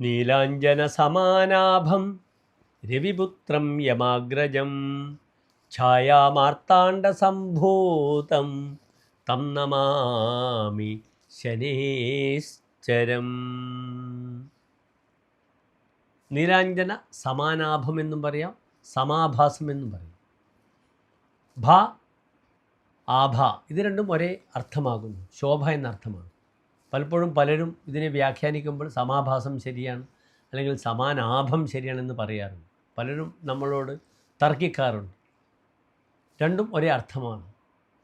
നീലാഞ്ജനസമാനാഭം രവിപുത്രം യമാഗ്രജം ഛായാമാർത്താണ്ഡസംഭൂതം തം നമാമി ശനൈശ്ചരം. നീലാഞ്ജന സമാനാഭം എന്നും പറയാം, സമാഭാസം എന്നും പറയും. ഭ, ആഭ ഇത് രണ്ടും ഒരേ അർത്ഥമാകുന്നു, ശോഭ എന്നർത്ഥമാണ്. പലപ്പോഴും പലരും ഇതിനെ വ്യാഖ്യാനിക്കുമ്പോൾ സമാഭാസം ശരിയാണ് അല്ലെങ്കിൽ സമാനാഭം ശരിയാണെന്ന് പറയാറുണ്ട്. പലരും നമ്മളോട് തർക്കിക്കാറുണ്ട്. രണ്ടും ഒരേ അർത്ഥമാണ്,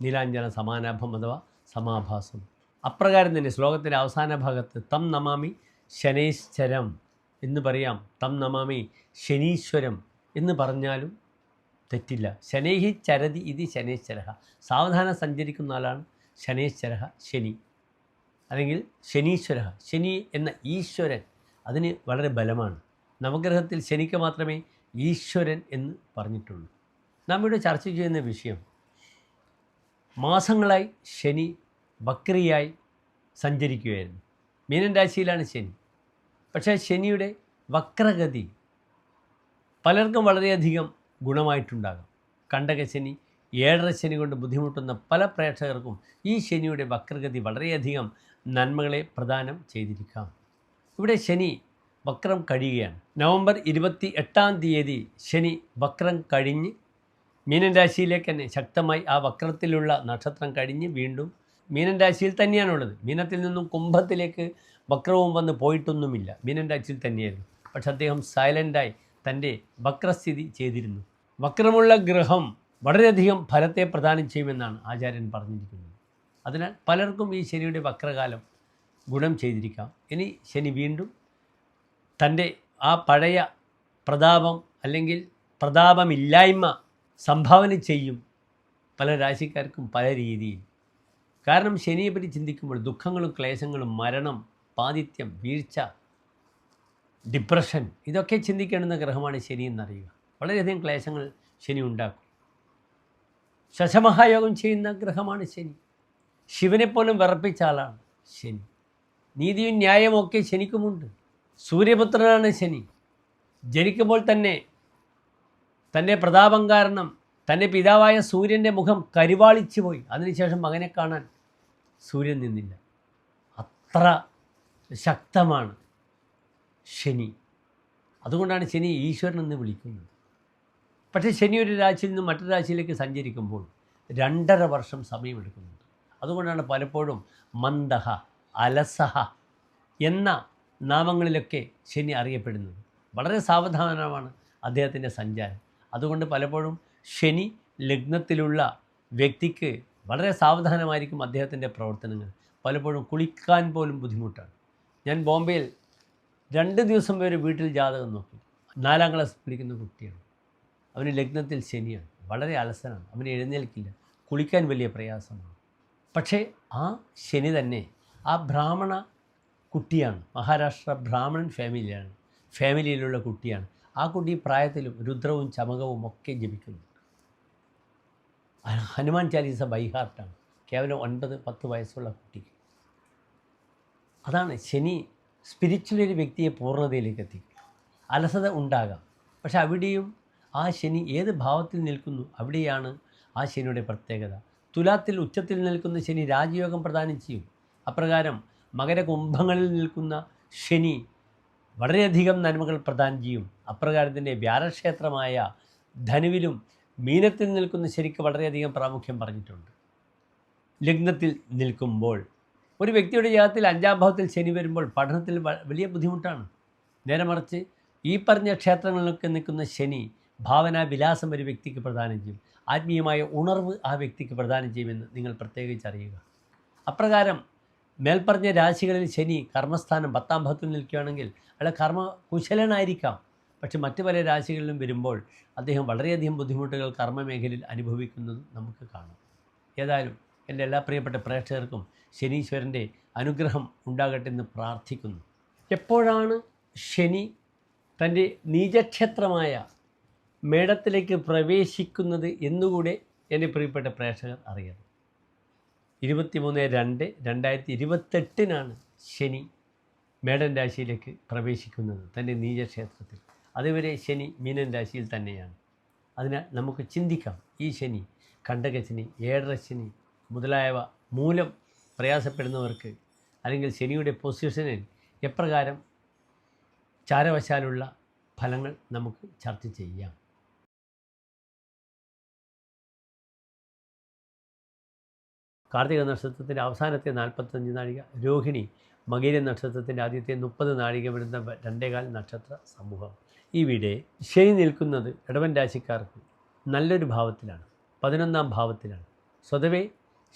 നീലാഞ്ജന സമാനാഭം അഥവാ സമാഭാസം. അപ്രകാരം തന്നെ ശ്ലോകത്തിൻ്റെ അവസാന ഭാഗത്ത് തം നമാമി ശനൈശ്ചരം എന്ന് പറയാം, തം നമാമി ശനീശ്വരം എന്ന് പറഞ്ഞാലും തെറ്റില്ല. ശനൈഹി ചരതി ഇത് ശനൈശ്വര, സാവധാനം സഞ്ചരിക്കുന്ന ആളാണ് ശനൈശ്വര, ശനി അല്ലെങ്കിൽ ശനീശ്വര. ശനി എന്ന ഈശ്വരൻ അതിന് വളരെ ബലമാണ്. നവഗ്രഹത്തിൽ ശനിക്ക് മാത്രമേ ഈശ്വരൻ എന്ന് പറഞ്ഞിട്ടുള്ളൂ. നാം ഇവിടെ ചർച്ച ചെയ്യുന്ന വിഷയം, മാസങ്ങളായി ശനി വക്രിയായി സഞ്ചരിക്കുകയായിരുന്നു. മീനൻ രാശിയിലാണ് ശനി. പക്ഷേ ശനിയുടെ വക്രഗതി പലർക്കും വളരെയധികം ഗുണമായിട്ടുണ്ടാകാം. കണ്ടകശനി, ഏഴര ശനി കൊണ്ട് ബുദ്ധിമുട്ടുന്ന പല പ്രേക്ഷകർക്കും ഈ ശനിയുടെ വക്രഗതി വളരെയധികം നന്മകളെ പ്രദാനം ചെയ്തിരിക്കാം. ഇവിടെ ശനി വക്രം കഴിയുകയാണ്. നവംബർ 28 ശനി വക്രം കഴിഞ്ഞ് മീനൻ രാശിയിലേക്ക് തന്നെ ശക്തമായി ആ വക്രത്തിലുള്ള നക്ഷത്രം കഴിഞ്ഞ് വീണ്ടും മീനൻ രാശിയിൽ തന്നെയാണുള്ളത്. മീനത്തിൽ നിന്നും കുംഭത്തിലേക്ക് വക്രവും വന്ന് പോയിട്ടൊന്നുമില്ല, മീനൻ രാശിയിൽ തന്നെയായിരുന്നു. പക്ഷെ അദ്ദേഹം സൈലൻ്റായി തൻ്റെ വക്രസ്ഥിതി ചെയ്തിരുന്നു. വക്രമുള്ള ഗ്രഹം വളരെയധികം ഫലത്തെ പ്രദാനം ചെയ്യുമെന്നാണ് ആചാര്യൻ പറഞ്ഞിരിക്കുന്നത്. അതിനാൽ പലർക്കും ഈ ശനിയുടെ വക്രകാലം ഗുണം ചെയ്തിരിക്കാം. ഇനി ശനി വീണ്ടും തൻ്റെ ആ പഴയ പ്രതാപം അല്ലെങ്കിൽ പ്രതാപമില്ലായ്മ സംഭാവന ചെയ്യും പല രാശിക്കാർക്കും പല രീതിയിൽ. കാരണം ശനിയെപ്പറ്റി ചിന്തിക്കുമ്പോൾ ദുഃഖങ്ങളും ക്ലേശങ്ങളും, മരണം, പാതിത്യം, വീഴ്ച, ഡിപ്രഷൻ ഇതൊക്കെ ചിന്തിക്കേണ്ടുന്ന ഗ്രഹമാണ് ശനി എന്നറിയുക. വളരെയധികം ക്ലേശങ്ങൾ ശനി ഉണ്ടാക്കും. ശശമഹായോഗം ചെയ്യുന്ന ഗ്രഹമാണ് ശനി. ശിവനെപ്പോലും വിറപ്പിച്ച ആളാണ് ശനി. നീതിയും ന്യായവും ഒക്കെ ശനിക്കുമുണ്ട്. സൂര്യപുത്രനാണ് ശനി. ജനിക്കുമ്പോൾ തന്നെ തൻ്റെ പ്രതാപം കാരണം തൻ്റെ പിതാവായ സൂര്യൻ്റെ മുഖം കരിവാളിച്ചു പോയി. അതിനുശേഷം മകനെ കാണാൻ സൂര്യൻ നിന്നില്ല. അത്ര ശക്തമാണ് ശനി. അതുകൊണ്ടാണ് ശനി ഈശ്വരൻ എന്ന് വിളിക്കുന്നത്. പക്ഷേ ശനി ഒരു രാശിയിൽ നിന്നും മറ്റൊരു രാശിയിലേക്ക് സഞ്ചരിക്കുമ്പോൾ 2.5 വർഷം സമയമെടുക്കുന്നുണ്ട്. അതുകൊണ്ടാണ് പലപ്പോഴും മന്ദഹ, അലസഹ എന്ന നാമങ്ങളിലൊക്കെ ശനി അറിയപ്പെടുന്നത്. വളരെ സാവധാനമാണ് അദ്ദേഹത്തിൻ്റെ സഞ്ചാരം. അതുകൊണ്ട് പലപ്പോഴും ശനി ലഗ്നത്തിലുള്ള വ്യക്തിക്ക് വളരെ സാവധാനമായിരിക്കും അദ്ദേഹത്തിൻ്റെ പ്രവർത്തനങ്ങൾ. പലപ്പോഴും കുളിക്കാൻ പോലും ബുദ്ധിമുട്ടാണ്. ഞാൻ ബോംബെയിൽ 2 ദിവസം വരെ വീട്ടിൽ ജാതകം നോക്കി. 4ാം ക്ലാസ് പഠിക്കുന്ന കുട്ടിയാണ്. അവന് ലഗ്നത്തിൽ ശനിയാണ്. വളരെ അലസനാണ്. അവന് എഴുന്നേൽക്കില്ല. കുളിക്കാൻ വലിയ പ്രയാസമാണ്. പക്ഷേ ആ ശനി തന്നെ ആ ബ്രാഹ്മണ കുട്ടിയാണ്. മഹാരാഷ്ട്ര ബ്രാഹ്മണൻ ഫാമിലിയിലുള്ള കുട്ടിയാണ്. ആ കുട്ടി പ്രായത്തിലും രുദ്രവും ചമകവും ഒക്കെ ജപിക്കുന്നു. ഹനുമാൻ ചാലീസ ബൈഹാർട്ടാണ്. കേവലം 9-10 വയസ്സുള്ള കുട്ടിക്ക്. അതാണ് ശനി സ്പിരിച്വൽ ഒരു വ്യക്തിയെ പൂർണ്ണതയിലേക്ക് എത്തിക്കും. അലസത ഉണ്ടാകാം. പക്ഷെ അവിടെയും ആ ശനി ഏത് ഭാവത്തിൽ നിൽക്കുന്നു അവിടെയാണ് ആ ശനിയുടെ പ്രത്യേകത. തുലാത്തിൽ ഉച്ചത്തിൽ നിൽക്കുന്ന ശനി രാജയോഗം പ്രദാനം ചെയ്യും. അപ്രകാരം മകരകുംഭങ്ങളിൽ നിൽക്കുന്ന ശനി വളരെയധികം നന്മകൾ പ്രദാനം ചെയ്യും. അപ്രകാരം തന്നെ വ്യാഴക്ഷേത്രമായ ധനുവിലും മീനത്തിൽ നിൽക്കുന്ന ശനിക്ക് വളരെയധികം പ്രാമുഖ്യം പറഞ്ഞിട്ടുണ്ട്. ലഗ്നത്തിൽ നിൽക്കുമ്പോൾ ഒരു വ്യക്തിയുടെ ജാതകത്തിൽ 5ാം ഭാവത്തിൽ ശനി വരുമ്പോൾ പഠനത്തിൽ വലിയ ബുദ്ധിമുട്ടാണ്. നേരെ മറിച്ച് ഈ പറഞ്ഞ ക്ഷേത്രങ്ങളിലൊക്കെ നിൽക്കുന്ന ശനി ഭാവനാ വിലാസം ഒരു വ്യക്തിക്ക് പ്രദാനം ചെയ്യും. ആത്മീയമായ ഉണർവ് ആ വ്യക്തിക്ക് പ്രദാനം ചെയ്യുമെന്ന് നിങ്ങൾ പ്രത്യേകിച്ച് അറിയുക. അപ്രകാരം മേൽപ്പറഞ്ഞ രാശികളിൽ ശനി കർമ്മസ്ഥാനം 10ാം ഭാവത്തിൽ നിൽക്കുകയാണെങ്കിൽ അയാൾ കർമ്മകുശലനായിരിക്കാം. പക്ഷെ മറ്റു പല രാശികളിലും വരുമ്പോൾ അദ്ദേഹം വളരെയധികം ബുദ്ധിമുട്ടുകൾ കർമ്മമേഖലയിൽ അനുഭവിക്കുന്നതും നമുക്ക് കാണാം. ഏതായാലും എൻ്റെ എല്ലാ പ്രിയപ്പെട്ട പ്രേക്ഷകർക്കും ശനീശ്വരൻ്റെ അനുഗ്രഹം ഉണ്ടാകട്ടെ എന്ന് പ്രാർത്ഥിക്കുന്നു. എപ്പോഴാണ് ശനി തൻ്റെ നീചക്ഷേത്രമായ മേടത്തിലേക്ക് പ്രവേശിക്കുന്നത് എന്നുകൂടെ എൻ്റെ പ്രിയപ്പെട്ട പ്രേക്ഷകർ അറിയണം. 23/2/2028 ശനി മേടൻ രാശിയിലേക്ക് പ്രവേശിക്കുന്നത് തൻ്റെ നീചക്ഷേത്രത്തിൽ. അതുവരെ ശനി മീനൻ രാശിയിൽ തന്നെയാണ്. അതിനാൽ നമുക്ക് ചിന്തിക്കാം, ഈ ശനി, കണ്ടകശനി, ഏഴരശനി മുതലായവ മൂലം പ്രയാസപ്പെടുന്നവർക്ക് അല്ലെങ്കിൽ ശനിയുടെ പൊസിഷനിൽ എപ്രകാരം ചാരവശാലുള്ള ഫലങ്ങൾ നമുക്ക് ചർച്ച ചെയ്യാം. കാർത്തിക നക്ഷത്രത്തിൻ്റെ അവസാനത്തെ 45 നാഴിക, രോഹിണി മകീര നക്ഷത്രത്തിൻ്റെ ആദ്യത്തെ 30 നാഴിക വിടുന്ന 2.25 നക്ഷത്ര സമൂഹം. ഇവിടെ ശനി നിൽക്കുന്നത് ഇടവൻ രാശിക്കാർക്ക് നല്ലൊരു ഭാവത്തിലാണ്, 11ാം ഭാവത്തിലാണ്. സ്വതവേ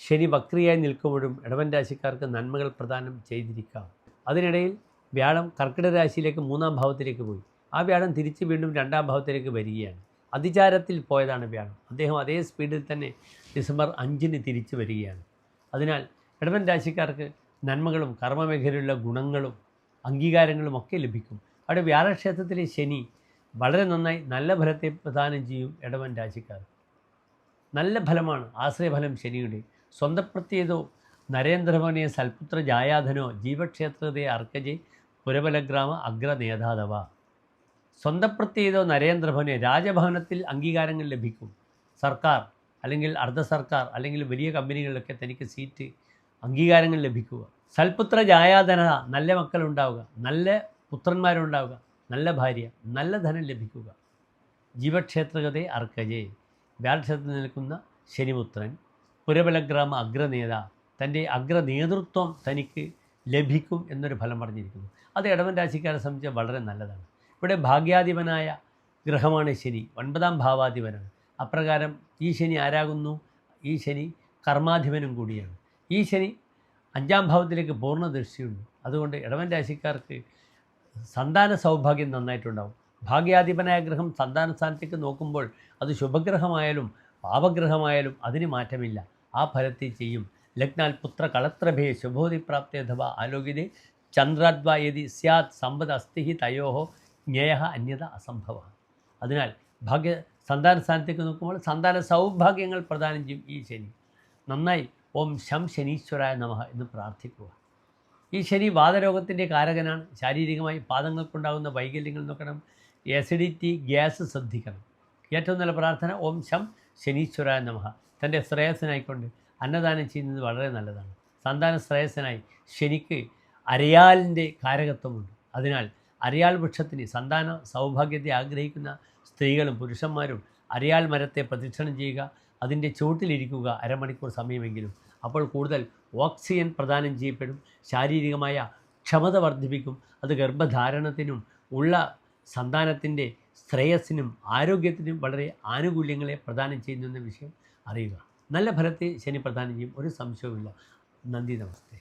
ശനി വക്രിയായി നിൽക്കുമ്പോഴും ഇടവൻ രാശിക്കാർക്ക് നന്മകൾ പ്രദാനം ചെയ്തിരിക്കാം. അതിനിടയിൽ വ്യാഴം കർക്കിടക രാശിയിലേക്ക് 3ാം ഭാവത്തിലേക്ക് പോയി. ആ വ്യാഴം തിരിച്ച് വീണ്ടും 2ാം ഭാവത്തിലേക്ക് വരികയാണ്. അതിചാരത്തിൽ പോയതാണ് വ്യാഴം. അദ്ദേഹം അതേ സ്പീഡിൽ തന്നെ ഡിസംബർ 5-ന് തിരിച്ചു വരികയാണ്. അതിനാൽ ഇടവൻ രാശിക്കാർക്ക് നന്മകളും കർമ്മമേഖലയിലുള്ള ഗുണങ്ങളും അംഗീകാരങ്ങളും ഒക്കെ ലഭിക്കും. അവിടെ വ്യാഴക്ഷേത്രത്തിലെ ശനി വളരെ നന്നായി നല്ല ഫലത്തെ പ്രദാനം ചെയ്യും. ഇടവൻ രാശിക്കാർ നല്ല ഫലമാണ് ആശ്രയഫലം ശനിയുടെ. സ്വന്തപ്രത്യേതോ നരേന്ദ്രഭവനെ സൽപുത്ര ജായാധനോ ജീവക്ഷേത്രതയെ അർക്കജെ പുരബലഗ്രാമ അഗ്രനേതാതവ. സ്വന്തപ്രത്യേതോ നരേന്ദ്രഭവനെ രാജഭവനത്തിൽ അംഗീകാരങ്ങൾ ലഭിക്കും. സർക്കാർ അല്ലെങ്കിൽ അർദ്ധ സർക്കാർ അല്ലെങ്കിൽ വലിയ കമ്പനികളിലൊക്കെ തനിക്ക് സീറ്റ് അംഗീകാരങ്ങൾ ലഭിക്കുക. സൽപുത്ര ജായാധന, നല്ല മക്കളുണ്ടാവുക, നല്ല പുത്രന്മാരുണ്ടാവുക, നല്ല ഭാര്യ, നല്ല ധനം ലഭിക്കുക. ജീവക്ഷേത്രകതയെ അർക്കജെ, വ്യാഴക്ഷേത്രത്തിൽ നിൽക്കുന്ന ശനിപുത്രൻ പുരബലഗ്രാമ അഗ്രനേത, തൻ്റെ അഗ്രനേതൃത്വം തനിക്ക് ലഭിക്കും എന്നൊരു ഫലം പറഞ്ഞിരിക്കുന്നു. അത് ഇടവൻ രാശിക്കാരെ സംബന്ധിച്ച് വളരെ നല്ലതാണ്. ഇവിടെ ഭാഗ്യാധിപനായ ഗ്രഹമാണ് ശനി, 9ാം ഭാവാധിപനാണ്. അപ്രകാരം ഈ ശനി ആരാകുന്നു? ഈ ശനി കർമാധിപനും കൂടിയാണ്. ഈ ശനി 5ാം ഭാവത്തിലേക്ക് പൂർണ്ണ ദൃഷ്ടിയുണ്ട്. അതുകൊണ്ട് ഇടവൻ രാശിക്കാർക്ക് സന്താന സൗഭാഗ്യം നന്നായിട്ടുണ്ടാവും. ഭാഗ്യാധിപനായ ഗ്രഹം സന്താന സ്ഥാനത്തേക്ക് നോക്കുമ്പോൾ അത് ശുഭഗ്രഹമായാലും പാപഗ്രഹമായാലും അതിന് മാറ്റമില്ല, ആ ഫലത്തെ ചെയ്യും. ലഗ്നാൽ പുത്ര കളത്രഭേ ശുഭോതി പ്രാപ്തി അഥവാ ആലോകിതേ ചന്ദ്രാദ്വാ യതി സ്യാത് സമ്പദ് അസ്തി തയോഹോ ജ്ഞേയ അന്യത അസംഭവ. അതിനാൽ സന്താന സ്ഥാനത്തേക്ക് നോക്കുമ്പോൾ സന്താന സൗഭാഗ്യങ്ങൾ പ്രദാനം ചെയ്യും ഈ ശനി. നന്നായി ഓം ശം ശനീശ്വരായ നമഃ എന്ന് പ്രാർത്ഥിക്കുക. ഈ ശനി വാതരോഗത്തിൻ്റെ കാരകനാണ്. ശാരീരികമായി പാദങ്ങൾക്കുണ്ടാകുന്ന വൈകല്യങ്ങൾ നോക്കണം, ആസിഡിറ്റി, ഗ്യാസ് ശ്രദ്ധിക്കണം. ഏറ്റവും നല്ല പ്രാർത്ഥന ഓം ശം ശനീശ്വരായ നമഃ. തൻ്റെ ശ്രേയസ്സിനായിക്കൊണ്ട് അന്നദാനം ചെയ്യുന്നത് വളരെ നല്ലതാണ്. സന്താന ശ്രേയസ്സിനായി ശനിക്ക് അരയാലിൻ്റെ കാരകത്വമുണ്ട്. അതിനാൽ അരയാൽ വൃക്ഷത്തിന് സന്താന സൗഭാഗ്യത്തെ ആഗ്രഹിക്കുന്ന സ്ത്രീകളും പുരുഷന്മാരും അരയാൽ മരത്തെ പ്രദക്ഷിണം ചെയ്യുക, അതിൻ്റെ ചുവട്ടിലിരിക്കുക അരമണിക്കൂർ സമയമെങ്കിലും. അപ്പോൾ കൂടുതൽ ഓക്സിജൻ പ്രദാനം ചെയ്യപ്പെടും, ശാരീരികമായ ക്ഷമത വർദ്ധിപ്പിക്കും. അത് ഗർഭധാരണത്തിനും ഉള്ള സന്താനത്തിൻ്റെ ശ്രേയസ്സിനും ആരോഗ്യത്തിനും വളരെ ആനുകൂല്യങ്ങളെ പ്രദാനം ചെയ്യുന്ന വിഷയം അറിയുക. നല്ല ഫലത്തെ ശനി പ്രദാനം ചെയ്യും, ഒരു സംശയവുമില്ല. നന്ദി, നമസ്തേ.